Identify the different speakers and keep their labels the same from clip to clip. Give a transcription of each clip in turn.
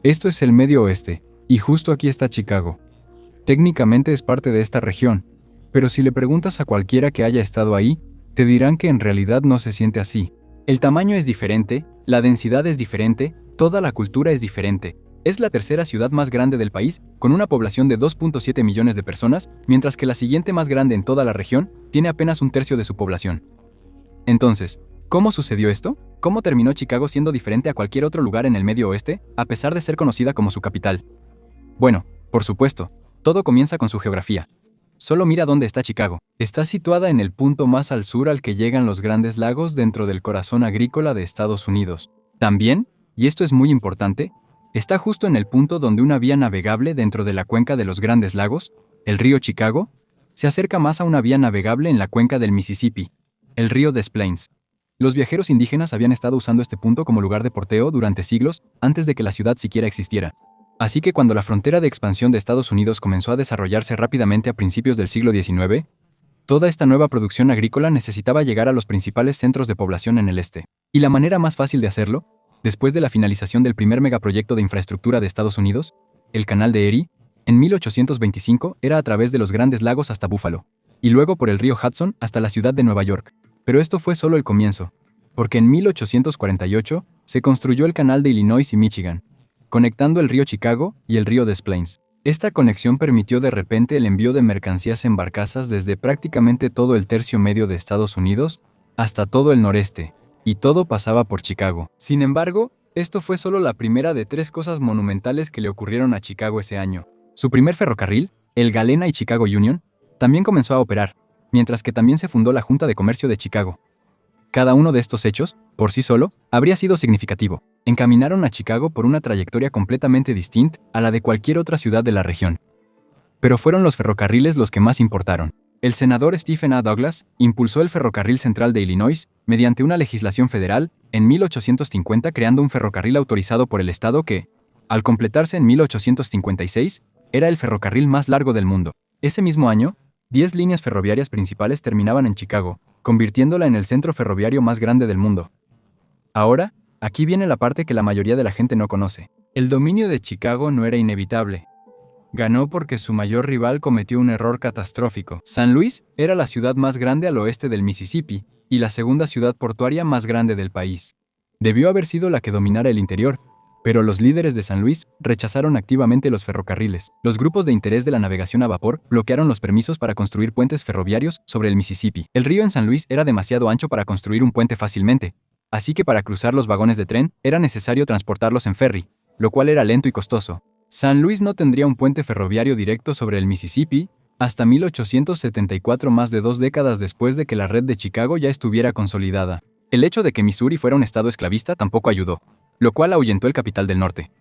Speaker 1: Esto es el Medio Oeste, y justo aquí está Chicago. Técnicamente es parte de esta región, pero si le preguntas a cualquiera que haya estado ahí, te dirán que en realidad no se siente así. El tamaño es diferente, la densidad es diferente, toda la cultura es diferente. Es la tercera ciudad más grande del país, con una población de 2.7 millones de personas, mientras que la siguiente más grande en toda la región tiene apenas un tercio de su población. Entonces, ¿cómo sucedió esto? ¿Cómo terminó Chicago siendo diferente a cualquier otro lugar en el Medio Oeste, a pesar de ser conocida como su capital? Bueno, por supuesto, todo comienza con su geografía. Solo mira dónde está Chicago. Está situada en el punto más al sur al que llegan los Grandes Lagos dentro del corazón agrícola de Estados Unidos. También, y esto es muy importante, está justo en el punto donde una vía navegable dentro de la cuenca de los Grandes Lagos, el río Chicago, se acerca más a una vía navegable en la cuenca del Mississippi, el río Des Plaines. Los viajeros indígenas habían estado usando este punto como lugar de porteo durante siglos antes de que la ciudad siquiera existiera. Así que cuando la frontera de expansión de Estados Unidos comenzó a desarrollarse rápidamente a principios del siglo XIX, toda esta nueva producción agrícola necesitaba llegar a los principales centros de población en el este. Y la manera más fácil de hacerlo, después de la finalización del primer megaproyecto de infraestructura de Estados Unidos, el Canal de Erie, en 1825 era a través de los Grandes Lagos hasta Buffalo, y luego por el río Hudson hasta la ciudad de Nueva York. Pero esto fue solo el comienzo, porque en 1848 se construyó el Canal de Illinois y Michigan, conectando el río Chicago y el río Des Plaines. Esta conexión permitió de repente el envío de mercancías en barcazas desde prácticamente todo el tercio medio de Estados Unidos hasta todo el noreste, y todo pasaba por Chicago. Sin embargo, esto fue solo la primera de 3 cosas monumentales que le ocurrieron a Chicago ese año. Su primer ferrocarril, el Galena y Chicago Union, también comenzó a operar, mientras que también se fundó la Junta de Comercio de Chicago. Cada uno de estos hechos, por sí solo, habría sido significativo. Encaminaron a Chicago por una trayectoria completamente distinta a la de cualquier otra ciudad de la región. Pero fueron los ferrocarriles los que más importaron. El senador Stephen A. Douglas impulsó el Ferrocarril Central de Illinois mediante una legislación federal en 1850, creando un ferrocarril autorizado por el estado que, al completarse en 1856, era el ferrocarril más largo del mundo. Ese mismo año, 10 líneas ferroviarias principales terminaban en Chicago, convirtiéndola en el centro ferroviario más grande del mundo. Ahora, aquí viene la parte que la mayoría de la gente no conoce. El dominio de Chicago no era inevitable. Ganó porque su mayor rival cometió un error catastrófico. San Luis era la ciudad más grande al oeste del Mississippi y la segunda ciudad portuaria más grande del país. Debió haber sido la que dominara el interior, pero los líderes de San Luis rechazaron activamente los ferrocarriles. Los grupos de interés de la navegación a vapor bloquearon los permisos para construir puentes ferroviarios sobre el Mississippi. El río en San Luis era demasiado ancho para construir un puente fácilmente, así que para cruzar los vagones de tren era necesario transportarlos en ferry, lo cual era lento y costoso. San Luis no tendría un puente ferroviario directo sobre el Mississippi hasta 1874, más de 2 décadas después de que la red de Chicago ya estuviera consolidada. El hecho de que Missouri fuera un estado esclavista tampoco ayudó, lo cual ahuyentó el capital del norte.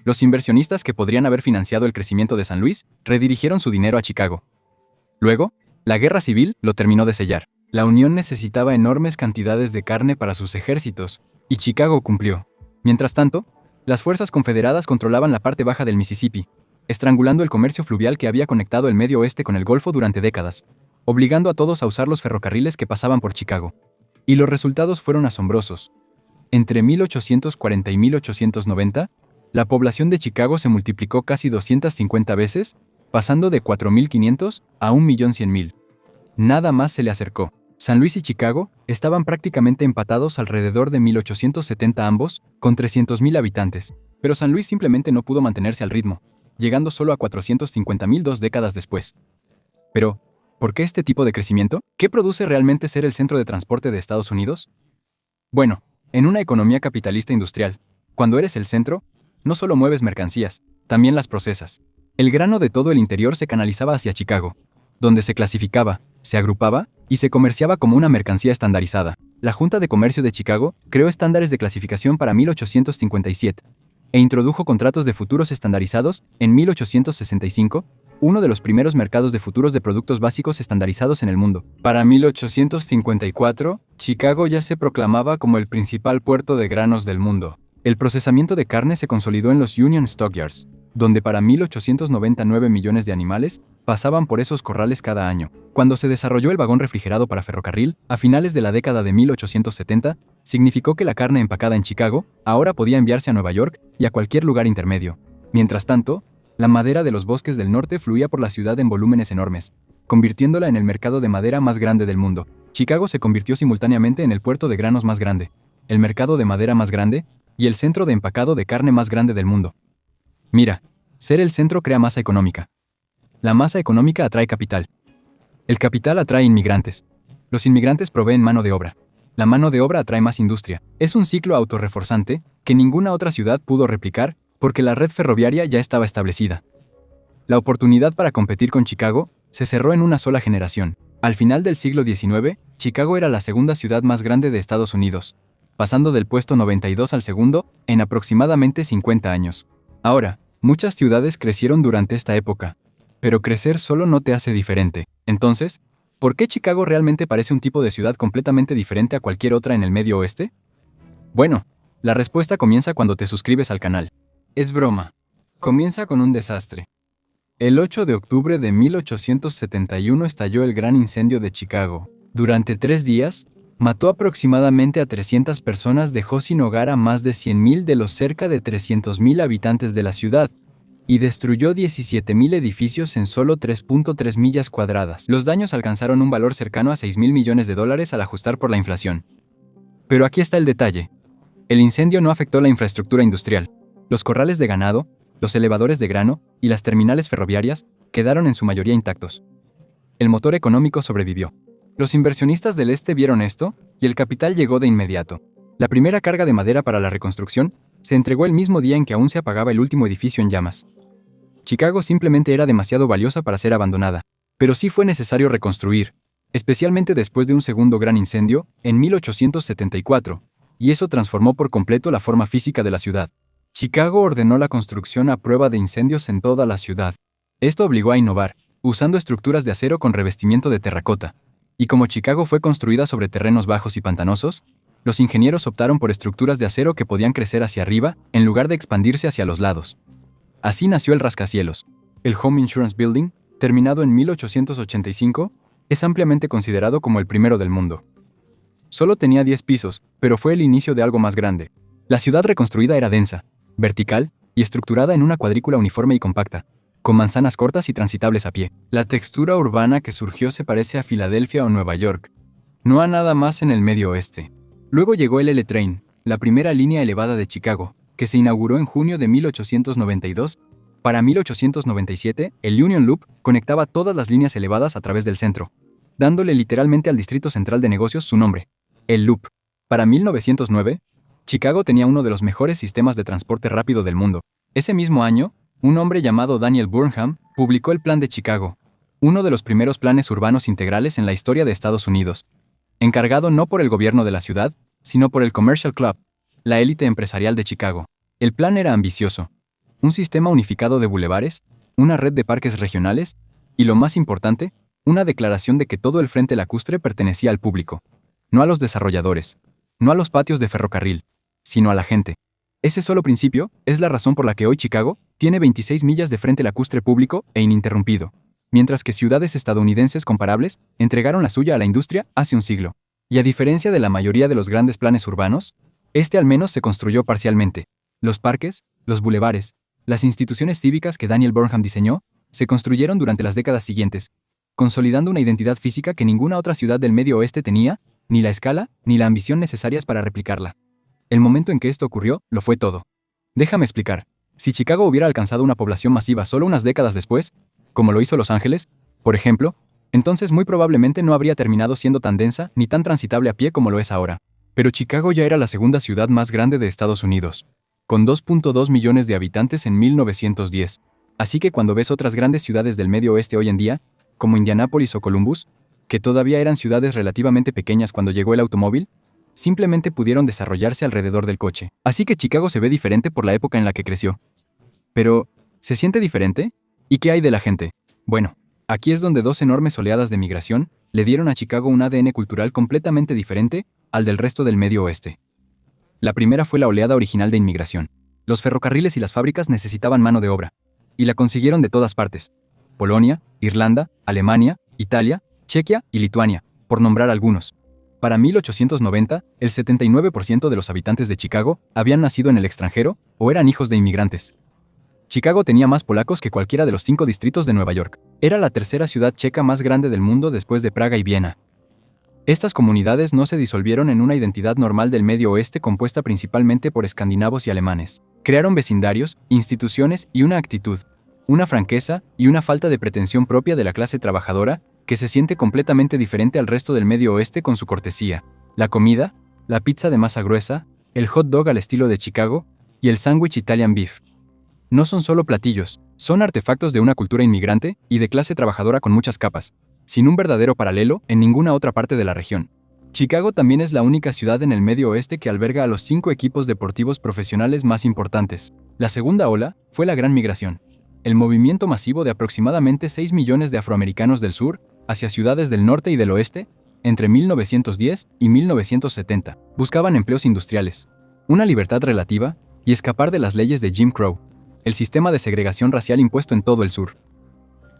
Speaker 1: Los inversionistas que podrían haber financiado el crecimiento de San Luis redirigieron su dinero a Chicago. Luego, la guerra civil lo terminó de sellar. La Unión necesitaba enormes cantidades de carne para sus ejércitos, y Chicago cumplió. Mientras tanto, las fuerzas confederadas controlaban la parte baja del Mississippi, estrangulando el comercio fluvial que había conectado el Medio Oeste con el Golfo durante décadas, obligando a todos a usar los ferrocarriles que pasaban por Chicago. Y los resultados fueron asombrosos. Entre 1840 y 1890, la población de Chicago se multiplicó casi 250 veces, pasando de 4.500 a 1.100.000. Nada más se le acercó. San Luis y Chicago estaban prácticamente empatados alrededor de 1870 ambos, con 300.000 habitantes. Pero San Luis simplemente no pudo mantenerse al ritmo, llegando solo a 450.000 2 décadas después. Pero, ¿por qué este tipo de crecimiento? ¿Qué produce realmente ser el centro de transporte de Estados Unidos? Bueno, en una economía capitalista industrial, cuando eres el centro, no solo mueves mercancías, también las procesas. El grano de todo el interior se canalizaba hacia Chicago, donde se clasificaba, se agrupaba y se comerciaba como una mercancía estandarizada. La Junta de Comercio de Chicago creó estándares de clasificación para 1857 e introdujo contratos de futuros estandarizados en 1865, uno de los primeros mercados de futuros de productos básicos estandarizados en el mundo. Para 1854, Chicago ya se proclamaba como el principal puerto de granos del mundo. El procesamiento de carne se consolidó en los Union Stockyards, donde para 1899 millones de animales pasaban por esos corrales cada año. Cuando se desarrolló el vagón refrigerado para ferrocarril, a finales de la década de 1870, significó que la carne empacada en Chicago ahora podía enviarse a Nueva York y a cualquier lugar intermedio. Mientras tanto, la madera de los bosques del norte fluía por la ciudad en volúmenes enormes, convirtiéndola en el mercado de madera más grande del mundo. Chicago se convirtió simultáneamente en el puerto de granos más grande, el mercado de madera más grande y el centro de empacado de carne más grande del mundo. Mira, ser el centro crea masa económica. La masa económica atrae capital. El capital atrae inmigrantes. Los inmigrantes proveen mano de obra. La mano de obra atrae más industria. Es un ciclo autorreforzante que ninguna otra ciudad pudo replicar porque la red ferroviaria ya estaba establecida. La oportunidad para competir con Chicago se cerró en una sola generación. Al final del siglo XIX, Chicago era la segunda ciudad más grande de Estados Unidos, pasando del puesto 92 al segundo en aproximadamente 50 años. Ahora, muchas ciudades crecieron durante esta época, pero crecer solo no te hace diferente. Entonces, ¿por qué Chicago realmente parece un tipo de ciudad completamente diferente a cualquier otra en el Medio Oeste? Bueno, la respuesta comienza cuando te suscribes al canal. Es broma. Comienza con un desastre. El 8 de octubre de 1871 estalló el Gran Incendio de Chicago. Durante 3 días, mató aproximadamente a 300 personas, dejó sin hogar a más de 100,000 de los cerca de 300,000 habitantes de la ciudad, y destruyó 17,000 edificios en solo 3.3 millas cuadradas. Los daños alcanzaron un valor cercano a $6,000 millones al ajustar por la inflación. Pero aquí está el detalle. El incendio no afectó la infraestructura industrial. Los corrales de ganado, los elevadores de grano y las terminales ferroviarias quedaron en su mayoría intactos. El motor económico sobrevivió. Los inversionistas del este vieron esto y el capital llegó de inmediato. La primera carga de madera para la reconstrucción se entregó el mismo día en que aún se apagaba el último edificio en llamas. Chicago simplemente era demasiado valiosa para ser abandonada, pero sí fue necesario reconstruir, especialmente después de un segundo gran incendio en 1874, y eso transformó por completo la forma física de la ciudad. Chicago ordenó la construcción a prueba de incendios en toda la ciudad. Esto obligó a innovar, usando estructuras de acero con revestimiento de terracota. Y como Chicago fue construida sobre terrenos bajos y pantanosos, los ingenieros optaron por estructuras de acero que podían crecer hacia arriba en lugar de expandirse hacia los lados. Así nació el rascacielos. El Home Insurance Building, terminado en 1885, es ampliamente considerado como el primero del mundo. Solo tenía 10 pisos, pero fue el inicio de algo más grande. La ciudad reconstruida era densa, vertical y estructurada en una cuadrícula uniforme y compacta, con manzanas cortas y transitables a pie. La textura urbana que surgió se parece a Filadelfia o Nueva York, no a nada más en el Medio Oeste. Luego llegó el L-Train, la primera línea elevada de Chicago, que se inauguró en junio de 1892. Para 1897, el Union Loop conectaba todas las líneas elevadas a través del centro, dándole literalmente al Distrito Central de Negocios su nombre, el Loop. Para 1909, Chicago tenía uno de los mejores sistemas de transporte rápido del mundo. Ese mismo año, un hombre llamado Daniel Burnham publicó el Plan de Chicago, uno de los primeros planes urbanos integrales en la historia de Estados Unidos, encargado no por el gobierno de la ciudad, sino por el Commercial Club, la élite empresarial de Chicago. El plan era ambicioso: un sistema unificado de bulevares, una red de parques regionales y, lo más importante, una declaración de que todo el frente lacustre pertenecía al público, no a los desarrolladores, no a los patios de ferrocarril, sino a la gente. Ese solo principio es la razón por la que hoy Chicago tiene 26 millas de frente lacustre público e ininterrumpido, mientras que ciudades estadounidenses comparables entregaron la suya a la industria hace un siglo. Y a diferencia de la mayoría de los grandes planes urbanos, este al menos se construyó parcialmente. Los parques, los bulevares, las instituciones cívicas que Daniel Burnham diseñó, se construyeron durante las décadas siguientes, consolidando una identidad física que ninguna otra ciudad del Medio Oeste tenía, ni la escala, ni la ambición necesarias para replicarla. El momento en que esto ocurrió, lo fue todo. Déjame explicar. Si Chicago hubiera alcanzado una población masiva solo unas décadas después, como lo hizo Los Ángeles, por ejemplo, entonces muy probablemente no habría terminado siendo tan densa ni tan transitable a pie como lo es ahora. Pero Chicago ya era la segunda ciudad más grande de Estados Unidos, con 2.2 millones de habitantes en 1910. Así que cuando ves otras grandes ciudades del Medio Oeste hoy en día, como Indianápolis o Columbus, que todavía eran ciudades relativamente pequeñas cuando llegó el automóvil, simplemente pudieron desarrollarse alrededor del coche. Así que Chicago se ve diferente por la época en la que creció. Pero, ¿se siente diferente? ¿Y qué hay de la gente? Bueno, aquí es donde 2 enormes oleadas de migración le dieron a Chicago un ADN cultural completamente diferente al del resto del Medio Oeste. La primera fue la oleada original de inmigración. Los ferrocarriles y las fábricas necesitaban mano de obra, y la consiguieron de todas partes. Polonia, Irlanda, Alemania, Italia, Chequia y Lituania, por nombrar algunos. Para 1890, el 79% de los habitantes de Chicago habían nacido en el extranjero o eran hijos de inmigrantes. Chicago tenía más polacos que cualquiera de los 5 distritos de Nueva York. Era la tercera ciudad checa más grande del mundo después de Praga y Viena. Estas comunidades no se disolvieron en una identidad normal del Medio Oeste compuesta principalmente por escandinavos y alemanes. Crearon vecindarios, instituciones y una actitud, una franqueza y una falta de pretensión propia de la clase trabajadora que se siente completamente diferente al resto del Medio Oeste con su cortesía. La comida, la pizza de masa gruesa, el hot dog al estilo de Chicago y el sándwich Italian beef. No son solo platillos, son artefactos de una cultura inmigrante y de clase trabajadora con muchas capas, sin un verdadero paralelo en ninguna otra parte de la región. Chicago también es la única ciudad en el Medio Oeste que alberga a los 5 equipos deportivos profesionales más importantes. La segunda ola fue la Gran Migración, el movimiento masivo de aproximadamente 6 millones de afroamericanos del sur hacia ciudades del norte y del oeste entre 1910 y 1970. Buscaban empleos industriales, una libertad relativa y escapar de las leyes de Jim Crow, el sistema de segregación racial impuesto en todo el sur.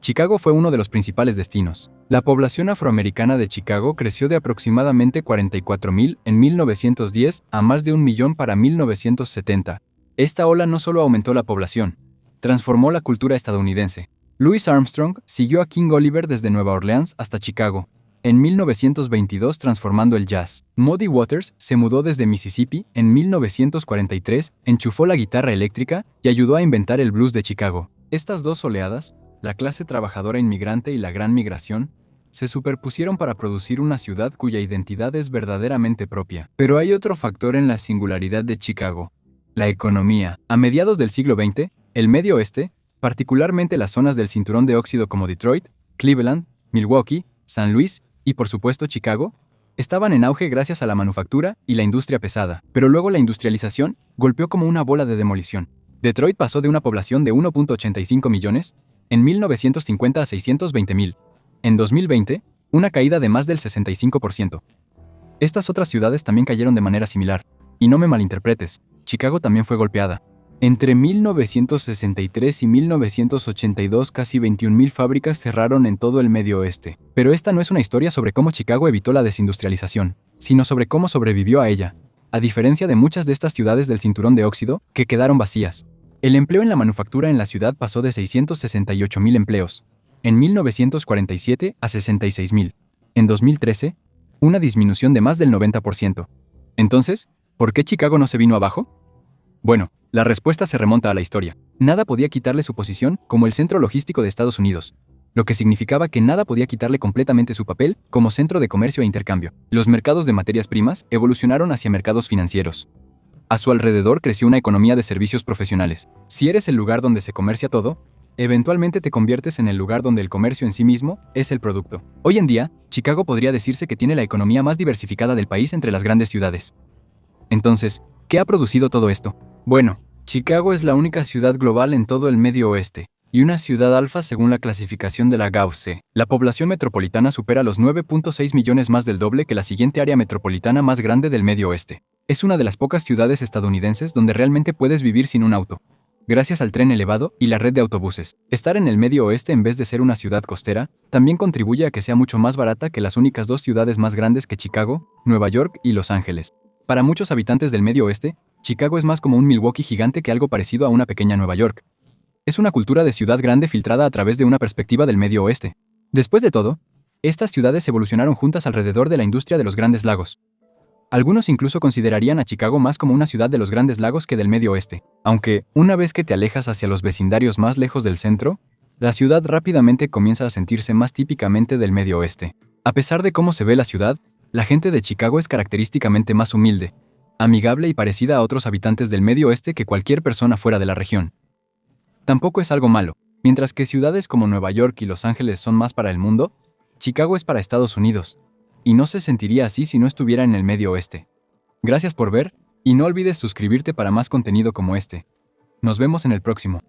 Speaker 1: Chicago fue uno de los principales destinos. La población afroamericana de Chicago creció de aproximadamente 44,000 en 1910 a más de 1 millón para 1970. Esta ola no solo aumentó la población, transformó la cultura estadounidense. Louis Armstrong siguió a King Oliver desde Nueva Orleans hasta Chicago, en 1922 transformando el jazz. Muddy Waters se mudó desde Mississippi en 1943, enchufó la guitarra eléctrica y ayudó a inventar el blues de Chicago. Estas dos oleadas, la clase trabajadora inmigrante y la Gran Migración, se superpusieron para producir una ciudad cuya identidad es verdaderamente propia. Pero hay otro factor en la singularidad de Chicago: la economía. A mediados del siglo XX, el Medio Oeste, particularmente las zonas del cinturón de óxido como Detroit, Cleveland, Milwaukee, San Luis y por supuesto Chicago, estaban en auge gracias a la manufactura y la industria pesada. Pero luego la industrialización golpeó como una bola de demolición. Detroit pasó de una población de 1.85 millones en 1950 a 620,000. En 2020, una caída de más del 65%. Estas otras ciudades también cayeron de manera similar. Y no me malinterpretes, Chicago también fue golpeada. Entre 1963 y 1982 casi 21,000 fábricas cerraron en todo el Medio Oeste. Pero esta no es una historia sobre cómo Chicago evitó la desindustrialización, sino sobre cómo sobrevivió a ella, a diferencia de muchas de estas ciudades del cinturón de óxido que quedaron vacías. El empleo en la manufactura en la ciudad pasó de 668,000 empleos en 1947 a 66,000. En 2013, una disminución de más del 90%. Entonces, ¿por qué Chicago no se vino abajo? Bueno, la respuesta se remonta a la historia. Nada podía quitarle su posición como el centro logístico de Estados Unidos, lo que significaba que nada podía quitarle completamente su papel como centro de comercio e intercambio. Los mercados de materias primas evolucionaron hacia mercados financieros. A su alrededor creció una economía de servicios profesionales. Si eres el lugar donde se comercia todo, eventualmente te conviertes en el lugar donde el comercio en sí mismo es el producto. Hoy en día, Chicago podría decirse que tiene la economía más diversificada del país entre las grandes ciudades. Entonces, ¿qué ha producido todo esto? Bueno, Chicago es la única ciudad global en todo el Medio Oeste, y una ciudad alfa según la clasificación de la Gauss. La población metropolitana supera los 9.6 millones, más del doble que la siguiente área metropolitana más grande del Medio Oeste. Es una de las pocas ciudades estadounidenses donde realmente puedes vivir sin un auto, gracias al tren elevado y la red de autobuses. Estar en el Medio Oeste en vez de ser una ciudad costera también contribuye a que sea mucho más barata que las únicas dos ciudades más grandes que Chicago, Nueva York y Los Ángeles. Para muchos habitantes del Medio Oeste, Chicago es más como un Milwaukee gigante que algo parecido a una pequeña Nueva York. Es una cultura de ciudad grande filtrada a través de una perspectiva del Medio Oeste. Después de todo, estas ciudades evolucionaron juntas alrededor de la industria de los Grandes Lagos. Algunos incluso considerarían a Chicago más como una ciudad de los Grandes Lagos que del Medio Oeste. Aunque, una vez que te alejas hacia los vecindarios más lejos del centro, la ciudad rápidamente comienza a sentirse más típicamente del Medio Oeste. A pesar de cómo se ve la ciudad, la gente de Chicago es característicamente más humilde, amigable y parecida a otros habitantes del Medio Oeste que cualquier persona fuera de la región. Tampoco es algo malo. Mientras que ciudades como Nueva York y Los Ángeles son más para el mundo, Chicago es para Estados Unidos. Y no se sentiría así si no estuviera en el Medio Oeste. Gracias por ver, y no olvides suscribirte para más contenido como este. Nos vemos en el próximo.